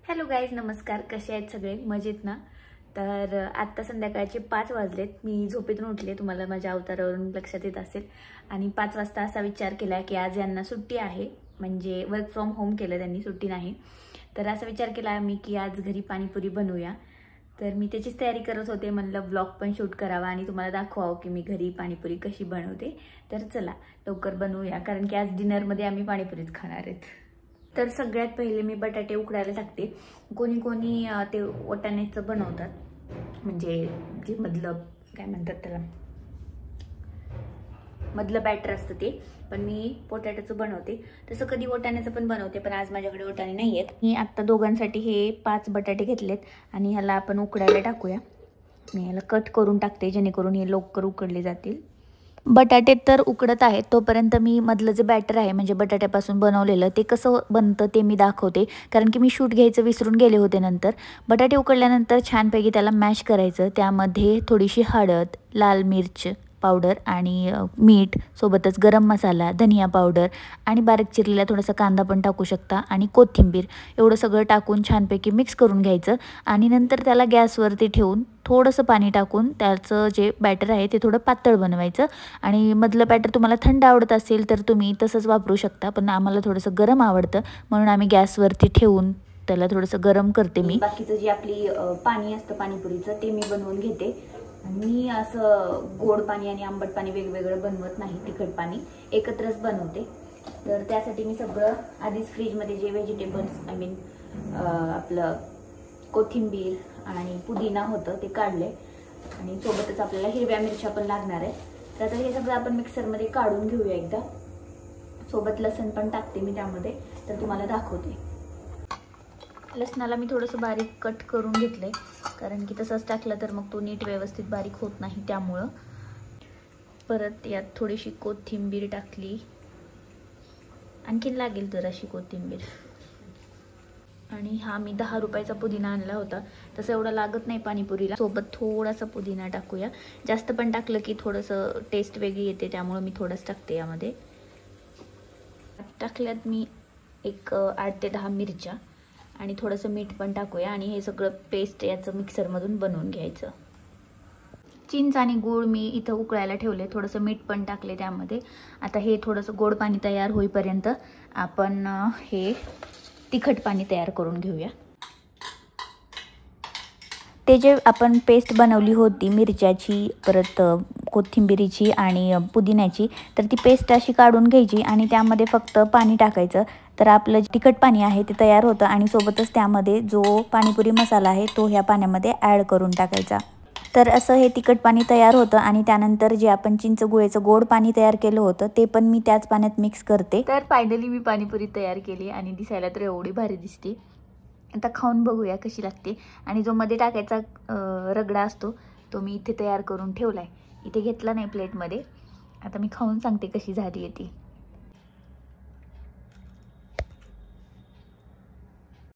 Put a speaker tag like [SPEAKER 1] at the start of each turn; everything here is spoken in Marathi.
[SPEAKER 1] हॅलो गाईज, नमस्कार. कसे आहेत सगळे? मजेत ना? तर आत्ता संध्याकाळचे 5 वाजलेत. मी झोपेतून उठले, तुम्हाला माझ्या अवतारावरून लक्षात येत असेल. आणि 5 वाजता असा विचार केला की आज यांना सुट्टी आहे, म्हणजे वर्क फ्रॉम होम केलं त्यांनी, सुट्टी नाही. तर असा विचार केला मी की आज घरी पाणीपुरी बनवूया. तर मी त्याचीच तयारी करत होते. म्हणलं व्लॉग पण शूट करावा आणि तुम्हाला दाखवावं की मी घरी पाणीपुरी कशी बनवते. तर चला लवकर बनवूया, कारण की आज डिनरमध्ये आम्ही पाणीपुरीच खाणार आहेत. तर सगळ्यात पहिले मी बटाटे उकडायला टाकते. कोणी कोणी ते वाटाण्याचं बनवतात, म्हणजे जे मधलं काय म्हणतात त्याला, मधलं बॅटर असतं ते. पण मी पोटॅटोचं बनवते. तसं कधी वाटाण्याचं पण बनवते, पण आज माझ्याकडे वाटाणे नाही आहेत. मी आत्ता दोघांसाठी हे 5 बटाटे घेतलेत आणि ह्याला आपण उकडायला टाकूया. मी ह्याला कट करून टाकते जेणेकरून हे लवकर उकडले जातील. बटाटे तर उकडत आहेत, तोपर्यंत मी मधलं जे बॅटर आहे म्हणजे बटाट्यापासून बनवलेलं ते कसं बनतं ते मी दाखवते, कारण की मी शूट घ्यायचं विसरून गेले होते. नंतर बटाटे उकडल्यानंतर छानपैकी त्याला मॅश करायचं. त्यामध्ये थोडीशी हळद, लाल मिर्च पावडर आणि मीठ, सोबतच गरम मसाला, धनिया पावडर आणि बारीक चिरलेला थोडासा कांदा पण टाकू शकता आणि कोथिंबीर, एवढं सगळं टाकून छानपैकी मिक्स करून घ्यायचं. आणि नंतर त्याला गॅसवरती ठेवून थोडंसं पाणी टाकून त्याचं जे बॅटर आहे ते थोडं पातळ बनवायचं. आणि मधलं बॅटर तुम्हाला थंड आवडत असेल तर तुम्ही तसंच वापरू शकता, पण आम्हाला थोडंसं गरम आवडतं म्हणून आम्ही गॅसवरती ठेवून त्याला थोडंसं गरम करते. मी बाकीचं जे आपली पाणी असतं पाणीपुरीचं ते मी बनवून घेते. मी असं गोड पाणी आणि आंबट पाणी वेगवेगळं बनवत नाही, तिखट पाणी एकत्रच बनवते. तर त्यासाठी मी सगळं आधीच फ्रीजमध्ये जे व्हेजिटेबल्स आपलं कोथिंबीर आणि पुदिना होतं ते काढले. आणि सोबतच आपल्याला हिरव्या मिरच्या पण लागणार आहे. तर आता हे सगळं आपण मिक्सरमध्ये काढून घेऊया एकदा. सोबत लसण पण टाकते मी त्यामध्ये, तर तुम्हाला दाखवते. लसणाला मी थोडंसं बारीक कट करून घेतलंय, कारण की तसंच टाकलं तर मग तो नीट व्यवस्थित बारीक होत नाही. त्यामुळं परत यात थोडीशी कोथिंबीर टाकली, आणखीन लागेल तर अशी कोथिंबीर. आणि हा मी 10 रुपयाचा पुदिना आणला होता, तसं एवढा लागत नाही पाणीपुरीला. सोबत थोडासा पुदिना टाकूया. जास्त पण टाकलं की थोडंसं टेस्ट वेगळी येते, त्यामुळे मी थोडंच टाकते. यामध्ये टाकल्यात मी एक 8 ते 10 मिरच्या आणि थोडंसं मीठ पण टाकूया. आणि हे सगळं पेस्ट याचं मिक्सरमधून बनवून घ्यायचं. चिंच आणि गूळ मी इथं उकळायला ठेवले, थोडंसं मीठ पण टाकले त्यामध्ये. आता हे थोडंसं गोड पाणी तयार होईपर्यंत आपण हे तिखट पाणी तयार करून घेऊया. ते जे आपण पेस्ट बनवली होती मिरच्याची, परत कोथिंबिरीची आणि पुदिन्याची, तर ती पेस्ट अशी काढून घ्यायची आणि त्यामध्ये फक्त पाणी टाकायचं. तर आपलं तिखट पाणी आहे ते तयार होतं. आणि सोबतच त्यामध्ये जो पाणीपुरी मसाला आहे तो ह्या पाण्यामध्ये ॲड करून टाकायचा. तर असं हे तिखट पाणी तयार होतं. आणि त्यानंतर जे आपण चिंच गुळेचं गोड पाणी तयार केलं होतं ते पण मी त्याच पाण्यात मिक्स करते. तर फायनली मी पाणीपुरी तयार केली आणि दिसायला तर एवढी भारी दिसते. आता खाऊन बघूया कशी लागते. आणि जो मध्ये टाकायचा रगडा असतो तो मी इथे तयार करून ठेवलाय, इथे घेतला नाही प्लेटमध्ये. आता मी खाऊन सांगते कशी झाली आहे ती.